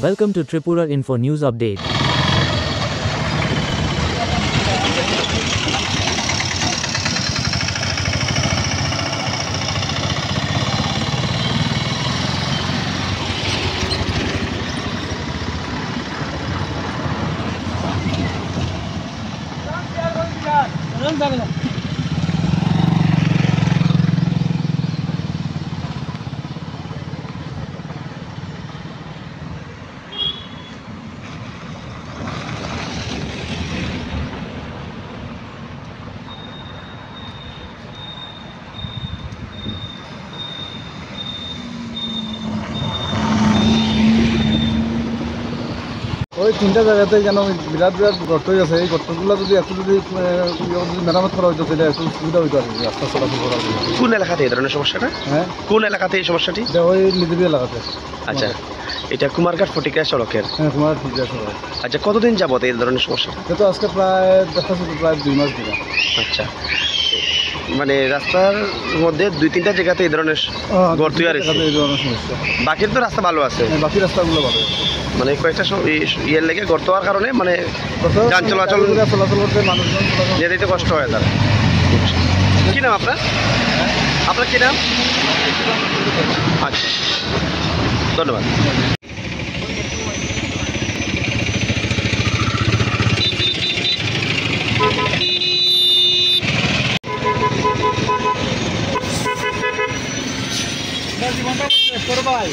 Welcome to Tripura Info News Update. ওই তিনটা জায়গাতে যেন বিরাট বিরাট গর্ত আছে, এই গর্তগুলো যদি একটু যদি মেরামত করা হইতো তাহলে একটু সুবিধা হইতো আর কি, রাস্তা চলাচল করার জন্য। কোন এলাকাতে এই ধরনের সমস্যাটা? হ্যাঁ, কোন এলাকাতে এই সমস্যাটি? এটা ওই নিদিবি এলাকাতে। আচ্ছা, এটা কুমারঘাট ফটিকা সড়কের। হ্যাঁ, তোমার ঠিক আছে। আচ্ছা, কতদিন যাবত এই ধরনের সমস্যা? এটা আজকে প্রায় দেখাচ্ছে প্রায় 2 মাস দিন। আচ্ছা, মানে রাস্তার মধ্যে 2-3টা জায়গাতে এই ধরনের গর্ত তৈরি হয়েছে। এই ধরনের সমস্যা, বাকির তো রাস্তা ভালো আছে, বাকি রাস্তাগুলো ভালো। মানে কয়েকটা ইয়ের লেগে গর্ত হওয়ার কারণে মানে যান চলাচল করতে মানুষজন যেতে কষ্ট হয় তার। কি নাম আপনার? আপনার কি নাম? আচ্ছা, ধন্যবাদ। ভাই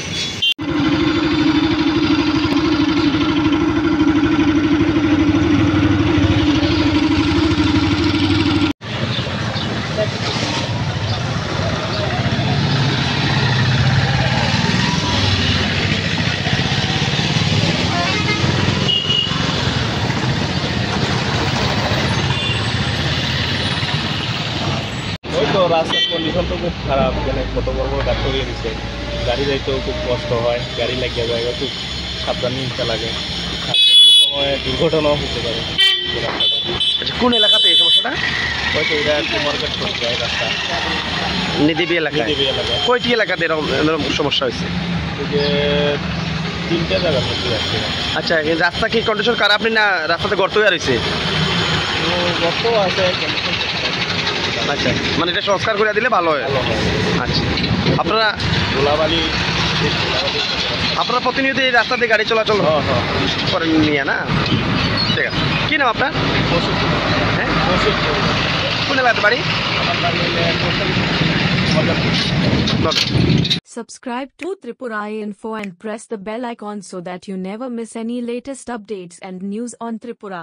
রাস্তার কন্ডিশন তো খুব খারাপ, এখানে কত বড় বড় গাছ তৈরি দিচ্ছে, গাড়ি যাইতেও খুব কষ্ট হয়, গাড়ি লাগিয়ে যায়, খুব সাবধানে নিতে লাগে, কোনো সময় দুর্ঘটনাও হতে পারে। আচ্ছা, কোন এলাকাতে এই সমস্যাটা? হয়তো এটা কুমারঘাট যায় রাস্তা, নিদিবি এলাকায়। নিদিবি এলাকায় কয়টি এলাকাতে এরকম সমস্যা হয়েছে? এই যে 3টে জায়গার মধ্যে আসছে। আচ্ছা, এই রাস্তা কি কন্ডিশন খারাপ আপনি না রাস্তাতে গর্ত তৈরি হয়েছে? গর্ত আছে। আচ্ছা, মানে এটা সংস্কার করে দিলে ভালো হয়। আচ্ছা, আপনারা ধুলাবালি প্রতিনিয়ত এই রাস্তা দিয়ে গাড়ি চলাচল করেন নিয়ে না? ঠিক আছে, কী নাম আপনার? হ্যাঁ, কোন এলাকাতে বাড়ি? Subscribe to Tripura Info and press the bell icon so that you never miss any latest updates and news on Tripura.